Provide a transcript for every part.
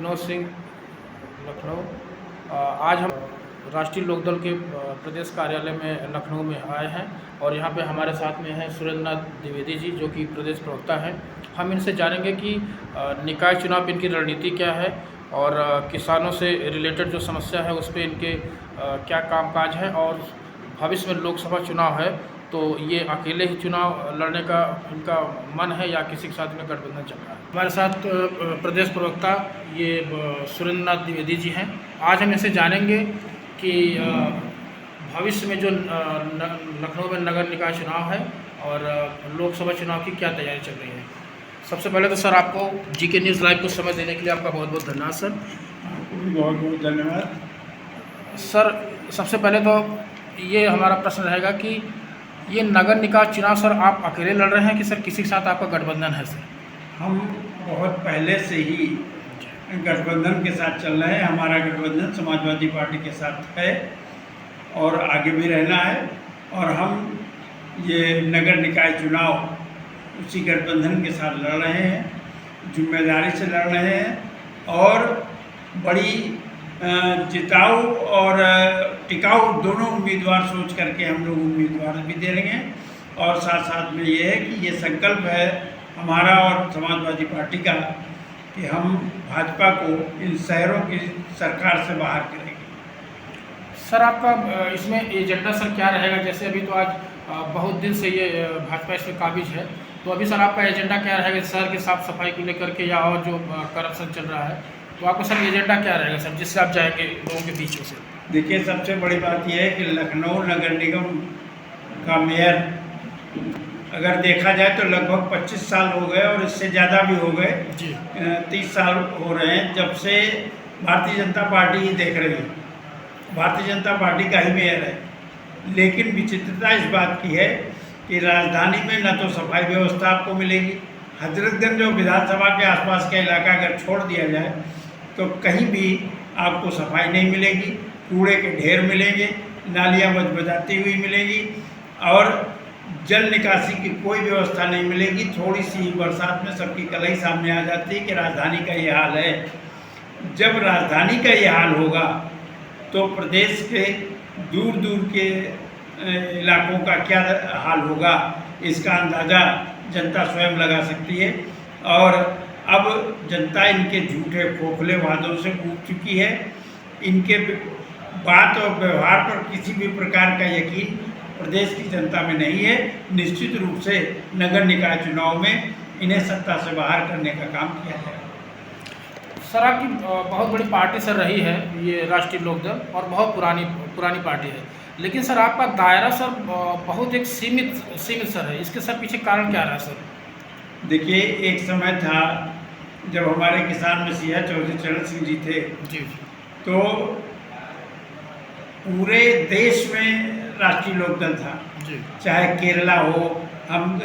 विनोद सिंह, लखनऊ। आज हम राष्ट्रीय लोकदल के प्रदेश कार्यालय में लखनऊ में आए हैं और यहाँ पे हमारे साथ में हैं सुरेंद्र नाथ द्विवेदी जी, जो कि प्रदेश प्रवक्ता हैं। हम इनसे जानेंगे कि निकाय चुनाव पर इनकी रणनीति क्या है और किसानों से रिलेटेड जो समस्या है उस पर इनके क्या कामकाज है, और भविष्य में लोकसभा चुनाव है तो ये अकेले ही चुनाव लड़ने का इनका मन है या किसी के साथ में गठबंधन चल रहा है। हमारे साथ प्रदेश प्रवक्ता ये सुरेंद्र नाथ द्विवेदी जी हैं। आज हम इनसे जानेंगे कि भविष्य में जो लखनऊ में नगर निकाय चुनाव है और लोकसभा चुनाव की क्या तैयारी चल रही है। सबसे पहले तो सर आपको जीके न्यूज़ लाइव को समय देने के लिए आपका बहुत बहुत धन्यवाद सर। बहुत बहुत धन्यवाद सर। सबसे पहले तो ये हमारा प्रश्न रहेगा कि ये नगर निकाय चुनाव सर आप अकेले लड़ रहे हैं कि सर किसी के साथ आपका गठबंधन है सर? हम बहुत पहले से ही गठबंधन के साथ चल रहे हैं। हमारा गठबंधन समाजवादी पार्टी के साथ है और आगे भी रहना है, और हम ये नगर निकाय चुनाव उसी गठबंधन के साथ लड़ रहे हैं, जिम्मेदारी से लड़ रहे हैं और बड़ी जिताऊ और टिकाऊ दोनों उम्मीदवार सोच करके हम लोग उम्मीदवार भी दे रहे हैं। और साथ साथ में ये है कि ये संकल्प है हमारा और समाजवादी पार्टी का कि हम भाजपा को इन शहरों की सरकार से बाहर करेंगे। सर आपका इसमें एजेंडा सर क्या रहेगा? जैसे अभी तो आज बहुत दिन से ये भाजपा इसमें काबिज है, तो अभी सर आपका एजेंडा क्या रहेगा शहर की साफ सफाई को लेकर के, या और जो करप्शन चल रहा है, तो आपका सर एजेंडा क्या रहेगा सर जिससे आप जाएंगे लोगों के बीच से? देखिए, सबसे बड़ी बात यह है कि लखनऊ नगर निगम का मेयर अगर देखा जाए तो लगभग 25 साल हो गए और इससे ज़्यादा भी हो गए, 30 साल हो रहे हैं जब से भारतीय जनता पार्टी ही देख रही है। भारतीय जनता पार्टी का ही मेयर है। लेकिन विचित्रता इस बात की है कि राजधानी में न तो सफाई व्यवस्था आपको मिलेगी, हजरतगंज जो विधानसभा के आसपास का इलाका अगर छोड़ दिया जाए तो कहीं भी आपको सफाई नहीं मिलेगी, कूड़े के ढेर मिलेंगे, नालियाँ बजबजाती हुई मिलेंगी और जल निकासी की कोई व्यवस्था नहीं मिलेगी। थोड़ी सी बरसात में सबकी कलही सामने आ जाती है कि राजधानी का ये हाल है। जब राजधानी का ये हाल होगा तो प्रदेश के दूर दूर के इलाकों का क्या हाल होगा, इसका अंदाज़ा जनता स्वयं लगा सकती है। और अब जनता इनके झूठे खोखले वादों से ऊब चुकी है। इनके बात और व्यवहार पर किसी भी प्रकार का यकीन प्रदेश की जनता में नहीं है। निश्चित रूप से नगर निकाय चुनाव में इन्हें सत्ता से बाहर करने का काम किया जाएगा। सर आपकी बहुत बड़ी पार्टी सर रही है ये राष्ट्रीय लोकदल, और बहुत पुरानी पार्टी है, लेकिन सर आपका दायरा सर बहुत एक सीमित सर है। इसके सर पीछे कारण क्या रहा सर? देखिए, एक समय था जब हमारे किसान मसीहा चौधरी चरण सिंह जी थे जी, तो पूरे देश में राष्ट्रीय लोकदल था जी। चाहे केरला हो, हम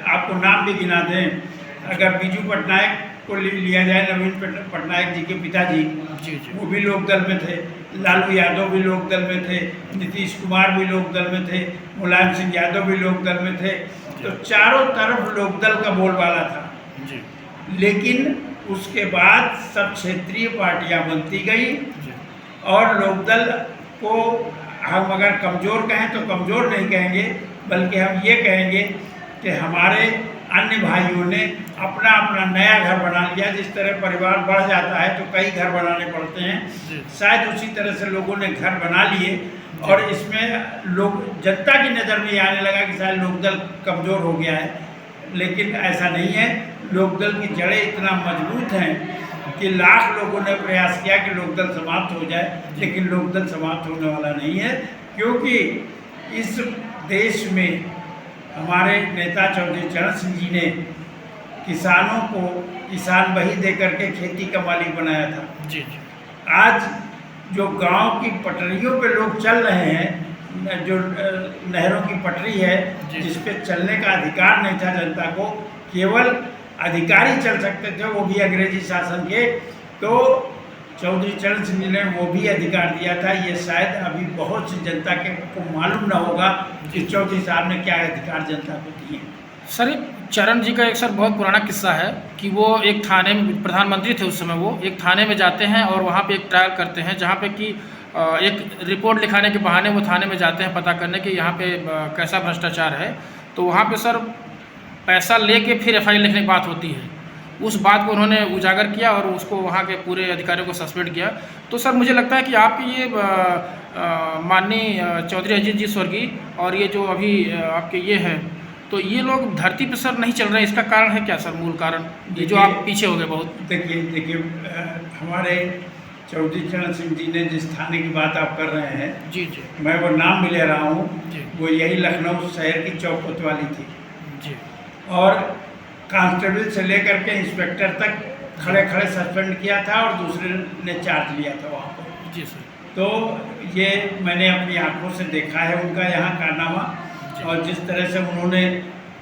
आपको नाम भी गिना दें, अगर बीजू पटनायक को लिया जाए, नवीन पटनायक जी के पिताजी जी, वो भी लोकदल में थे, लालू यादव भी लोकदल में थे, नीतीश कुमार भी लोकदल में थे, मुलायम सिंह यादव भी लोकदल में थे। तो चारों तरफ लोकदल का बोलबाला था जी। लेकिन उसके बाद सब क्षेत्रीय पार्टियां बनती गई और लोकदल को हम अगर कमज़ोर कहें तो कमज़ोर नहीं कहेंगे, बल्कि हम ये कहेंगे कि हमारे अन्य भाइयों ने अपना अपना नया घर बना लिया। जिस तरह परिवार बढ़ जाता है तो कई घर बनाने पड़ते हैं, शायद उसी तरह से लोगों ने घर बना लिए और इसमें लोग जनता की नज़र में आने लगा कि शायद लोकदल कमज़ोर हो गया है। लेकिन ऐसा नहीं है। लोकदल की जड़ें इतना मजबूत हैं कि लाख लोगों ने प्रयास किया कि लोकदल समाप्त हो जाए, लेकिन लोकदल समाप्त होने वाला नहीं है, क्योंकि इस देश में हमारे नेता चौधरी चरण सिंह जी ने किसानों को किसान बही दे करके खेती का मालिक बनाया था। जी। आज जो गांव की पटरियों पे लोग चल रहे हैं, जो नहरों की पटरी है जिस पे चलने का अधिकार नहीं था जनता को, केवल अधिकारी चल सकते थे, वो भी अंग्रेजी शासन के, तो चौधरी चरण सिंह जी ने वो भी अधिकार दिया था। ये शायद अभी बहुत सी जनता को मालूम ना होगा कि चौधरी साहब ने क्या अधिकार जनता को दिए। सर चरण जी का एक सर बहुत पुराना किस्सा है कि वो एक थाने में प्रधानमंत्री थे उस समय, वो एक थाने में जाते हैं और वहाँ पे एक ट्रायल करते हैं जहाँ पे कि एक रिपोर्ट लिखाने के बहाने वो थाने में जाते हैं पता करने कि यहाँ पे कैसा भ्रष्टाचार है। तो वहाँ पे सर पैसा लेके फिर एफआईआर लिखने की बात होती है। उस बात को उन्होंने उजागर किया और उसको वहाँ के पूरे अधिकारियों को सस्पेंड किया। तो सर मुझे लगता है कि आपकी ये माननीय चौधरी अजीत जी स्वर्गीय और ये जो अभी आपके ये हैं, तो ये लोग धरती पर सर नहीं चल रहे हैं। इसका कारण है क्या सर, मूल कारण ये जो आप पीछे हो गए बहुत? देखिए हमारे चौधरी चरण सिंह जी ने जिस थाने की बात आप कर रहे हैं, जी जी, मैं वो नाम भी ले रहा हूँ, जी वो यही लखनऊ शहर की चौक कोतवाली थी। जी, और कांस्टेबल से लेकर के इंस्पेक्टर तक खड़े खड़े सस्पेंड किया था और दूसरे ने चार्ज लिया था वहाँ पर। जी सर, तो ये मैंने अपनी आंखों से देखा है उनका यहाँ कारनामा, और जिस तरह से उन्होंने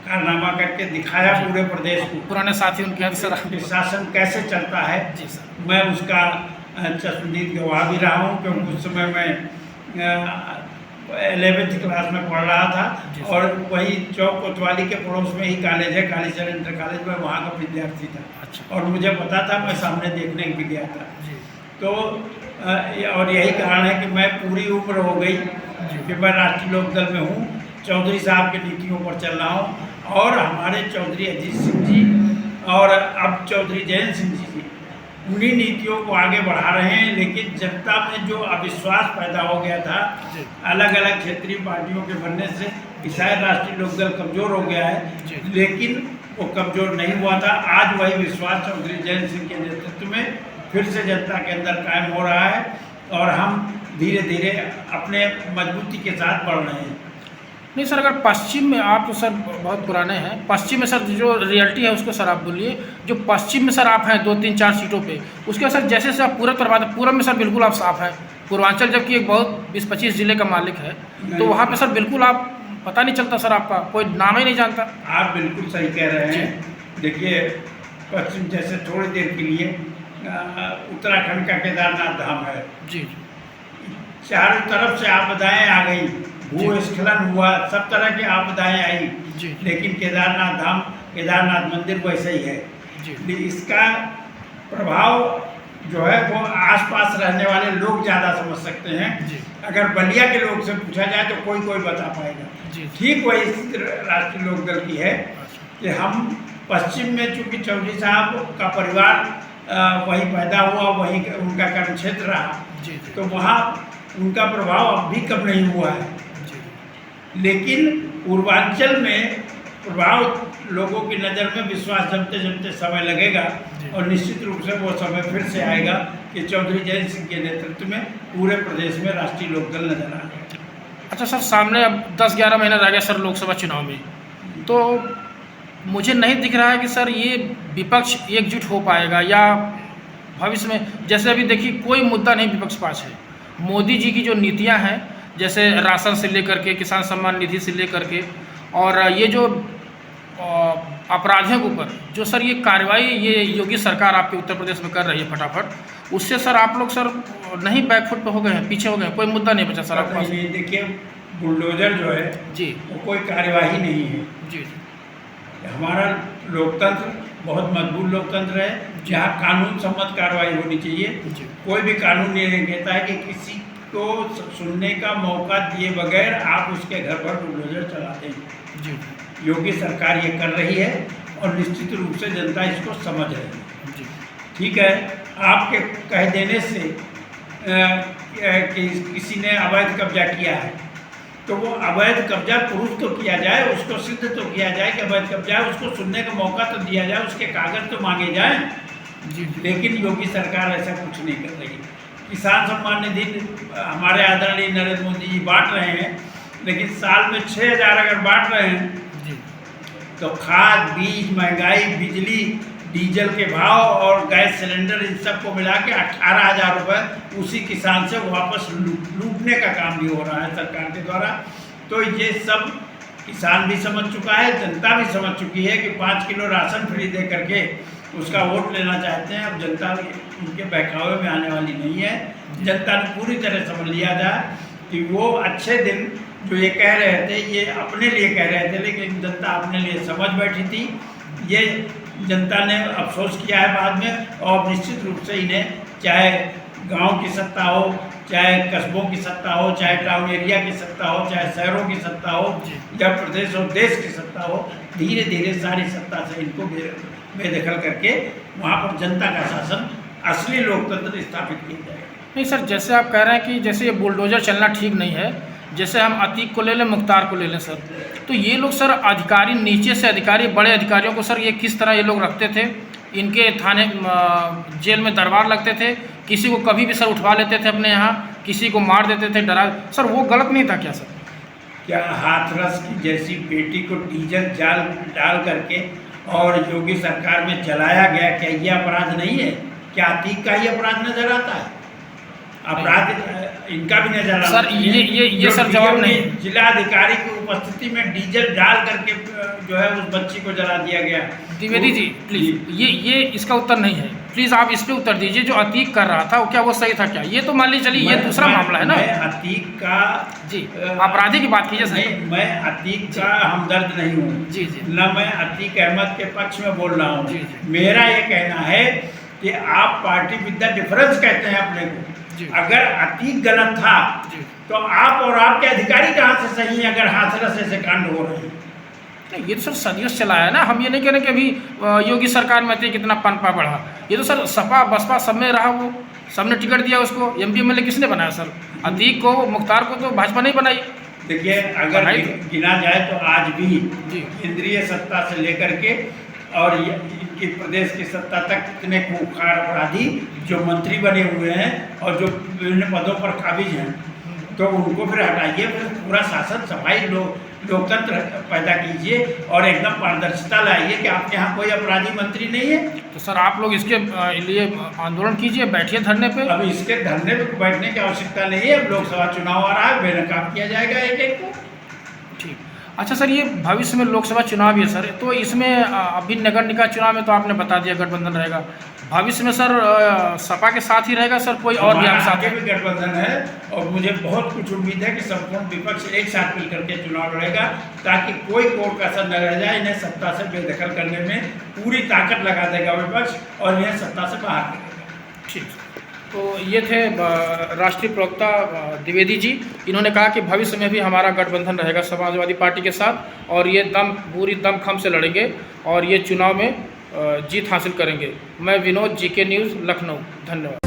कारनामा करके दिखाया पूरे प्रदेश को, पुराने साथी उनके यहाँ सर कि शासन कैसे चलता है। जी सर, मैं उसका चश्मदीद गवाह भी रहा हूँ, क्योंकि उस समय मैं 11वीं क्लास में पढ़ रहा था और वही चौक कोतवाली के पड़ोस में ही कॉलेज है, कालीचरण इंटर कॉलेज में, वहाँ का विद्यार्थी था। अच्छा, और मुझे पता था, मैं सामने देखने भी गया था। जी तो और यही कारण है कि मैं पूरी उम्र हो गई कि मैं राष्ट्रीय लोकदल में हूँ, चौधरी साहब की नीतियों पर चल रहा हूँ, और हमारे चौधरी अजीत सिंह जी और अब चौधरी जयंत सिंह जी उन्हीं नीतियों को आगे बढ़ा रहे हैं। लेकिन जनता में जो अविश्वास पैदा हो गया था अलग अलग क्षेत्रीय पार्टियों के बनने से, शायद राष्ट्रीय लोकदल कमज़ोर हो गया है, लेकिन वो कमज़ोर नहीं हुआ था। आज वही विश्वास चौधरी जयंत सिंह के नेतृत्व में फिर से जनता के अंदर कायम हो रहा है, और हम धीरे धीरे अपने मजबूती के साथ बढ़ रहे हैं। नहीं सर, अगर पश्चिम में आप तो सर बहुत पुराने हैं, पश्चिम में सर जो रियलिटी है उसको सर आप बोलिए। जो पश्चिम में सर आप हैं 2, 3, 4 सीटों पे, उसके सर जैसे सर आप पूरब करवाते, पूरब में सर बिल्कुल आप साफ हैं। पूर्वांचल जबकि एक बहुत 20-25 जिले का मालिक है, तो वहाँ पे सर बिल्कुल आप पता नहीं चलता सर, आपका कोई नाम ही नहीं जानता। आप बिल्कुल सही कह रहे हैं। देखिए पश्चिम जैसे थोड़ी देर के लिए उत्तराखंड का केदारनाथ धाम है, जी, चारों तरफ से आपदाएं आ गई, भूस्खलन हुआ, सब तरह की आपदाएं आई, लेकिन केदारनाथ धाम, केदारनाथ मंदिर वैसे ही है। इसका प्रभाव जो है वो आसपास रहने वाले लोग ज़्यादा समझ सकते हैं। अगर बलिया के लोग से पूछा जाए तो कोई कोई बता पाएगा। ठीक वही राष्ट्रीय लोकदल की है कि हम पश्चिम में, चूँकि चौधरी साहब का परिवार वहीं पैदा हुआ, वहीं उनका कर्म क्षेत्र रहा, तो वहाँ उनका प्रभाव अब भी कम नहीं हुआ है। लेकिन पूर्वांचल में प्रभाव लोगों की नज़र में विश्वास जमते जमते समय लगेगा, और निश्चित रूप से वो समय फिर से आएगा कि चौधरी जयंत सिंह के नेतृत्व में पूरे प्रदेश में राष्ट्रीय लोकदल नजर आएगा। अच्छा सर, सामने अब 10-11 महीना रह गया सर लोकसभा चुनाव में, तो मुझे नहीं दिख रहा है कि सर ये विपक्ष एकजुट हो पाएगा, या भविष्य में जैसे अभी देखिए कोई मुद्दा नहीं विपक्ष पास है। मोदी जी की जो नीतियां हैं, जैसे राशन से लेकर के किसान सम्मान निधि से लेकर के, और ये जो अपराधियों के ऊपर जो सर ये कार्रवाई ये योगी सरकार आपके उत्तर प्रदेश में कर रही है फटाफट, उससे सर आप लोग सर नहीं बैकफुट पे हो गए हैं, पीछे हो गए हैं, कोई मुद्दा नहीं बचा सर आपके पास? देखिए बुलडोजर जो है जी, वो कोई कार्यवाही नहीं है। जी, हमारा लोकतंत्र बहुत मजबूत लोकतंत्र है, जहाँ कानून सम्मत कार्रवाई होनी चाहिए। कोई भी कानून ये कहता है कि किसी को सुनने का मौका दिए बगैर आप उसके घर पर बुलडोजर चला दें। योगी सरकार ये कर रही है, और निश्चित रूप से जनता इसको समझ रही है। ठीक है, आपके कह देने से कि किसी ने अवैध कब्जा किया है, तो वो अवैध कब्जा प्रूफ तो किया जाए, उसको सिद्ध तो किया जाए कि अवैध कब्जा है, उसको सुनने का मौका तो दिया जाए, उसके कागज तो मांगे जाएं। लेकिन योगी सरकार ऐसा कुछ नहीं कर रही। किसान सम्मान निधि हमारे आदरणीय नरेंद्र मोदी जी बांट रहे हैं, लेकिन साल में 6,000 अगर बांट रहे हैं तो खाद, बीज, महंगाई, बिजली, डीजल के भाव और गैस सिलेंडर, इन सबको मिला के 18,000 रुपये उसी किसान से वापस लूटने का काम भी हो रहा है सरकार के द्वारा। तो ये सब किसान भी समझ चुका है, जनता भी समझ चुकी है कि 5 किलो राशन फ्री दे करके उसका वोट लेना चाहते हैं। अब जनता उनके बहकावे में आने वाली नहीं है। जनता ने पूरी तरह समझ लिया था कि वो अच्छे दिन जो ये कह रहे थे ये अपने लिए कह रहे थे, लेकिन जनता अपने लिए समझ बैठी थी। ये जनता ने अफसोस किया है बाद में, और निश्चित रूप से इन्हें चाहे गांव की सत्ता हो, चाहे कस्बों की सत्ता हो, चाहे टाउन एरिया की सत्ता हो, चाहे शहरों की सत्ता हो, या प्रदेश और देश की सत्ता हो, धीरे धीरे सारी सत्ता से इनको बेदखल करके वहाँ पर जनता का शासन, असली लोकतंत्र स्थापित किया जाएगा। नहीं सर, जैसे आप कह रहे हैं कि जैसे ये बुलडोजर चलना ठीक नहीं है, जैसे हम अतीक को ले लें, मुख्तार को ले लें सर, तो ये लोग सर अधिकारी, नीचे से अधिकारी, बड़े अधिकारियों को सर ये किस तरह ये लोग रखते थे, इनके थाने जेल में दरबार लगते थे, किसी को कभी भी सर उठवा लेते थे अपने यहाँ, किसी को मार देते थे, डरा। सर वो गलत नहीं था क्या सर? क्या हाथरस की जैसी बेटी को डीजल जाल डाल करके और योगी सरकार में जलाया गया, क्या ये अपराध नहीं है? क्या अतीक का ही अपराध नजर आता है? अपराध इनका भी नजर आता सर ये सर जवाब नहीं। जिलाधिकारी की उपस्थिति में डीजल डाल करके जो है उस बच्ची को जला दिया गया। द्विवेदी जी प्लीज, ये इसका उत्तर नहीं है, प्लीज आप इस पे उत्तर दीजिए। जो अतीक कर रहा था क्या वो सही था क्या? ये तो मान लीजिए चलिए, ये दूसरा मामला है ना। मैं अतीक का जी अपराधी की बात कीजिए सर। मैं अतीक का हमदर्द नहीं हूँ जी जी, न मैं अतीक अहमद के पक्ष में बोल रहा हूँ। जी। मेरा ये कहना है कि आप पार्टी विद द डिफरेंस कहते हैं अपने को। अगर अतीक गलत था तो आप और आपके अधिकारी कहाँ से सही हैं अगर हाथरस ऐसे कांड हो रहे हैं? ये तो सर सदियों से चला है ना। हम ये नहीं कह रहे कि अभी योगी सरकार में अतीक कितना पनपा बढ़ा। ये तो सर सपा बसपा सब में रहा, वो सबने टिकट दिया उसको। एमपी एमएलए किसने बनाया सर? अतीक को, मुख्तार को तो भाजपा नहीं बनाई। देखिए अगर गिना जाए तो आज भी केंद्रीय सत्ता से लेकर के और इनकी प्रदेश की सत्ता तक कितने खूंखार अपराधी जो मंत्री बने हुए हैं और जो विभिन्न पदों पर काबिज हैं, तो उनको फिर हटाइए, फिर पूरा शासन सफाई लोकतंत्र पैदा कीजिए और एकदम पारदर्शिता लाइए कि आपके यहाँ कोई अपराधी मंत्री नहीं है। तो सर आप लोग इसके लिए आंदोलन कीजिए, बैठिए धरने पे। अब इसके धरने पे बैठने की आवश्यकता नहीं है। अब लोकसभा चुनाव आ रहा है, बेनकाब किया जाएगा एक एक को। ठीक। अच्छा सर, ये भविष्य में लोकसभा चुनाव भी है सर, तो इसमें अभी नगर निकाय चुनाव में तो आपने बता दिया गठबंधन रहेगा। भविष्य में सर सपा के साथ ही रहेगा सर, कोई और भी आप साथ? भी गठबंधन है और मुझे बहुत कुछ उम्मीद है कि संपूर्ण विपक्ष एक साथ मिलकर के चुनाव लड़ेगा ताकि कोई कोर कसर न रह जाए। इन्हें सत्ता से बेदखल करने में पूरी ताकत लगा देगा विपक्ष और इन्हें सत्ता से बाहर करेगा। ठीक। तो ये थे राष्ट्रीय प्रवक्ता द्विवेदी जी। इन्होंने कहा कि भविष्य में भी हमारा गठबंधन रहेगा समाजवादी पार्टी के साथ और ये पूरी दमखम से लड़ेंगे और ये चुनाव में जीत हासिल करेंगे। मैं विनोद, जीके न्यूज़, लखनऊ। धन्यवाद।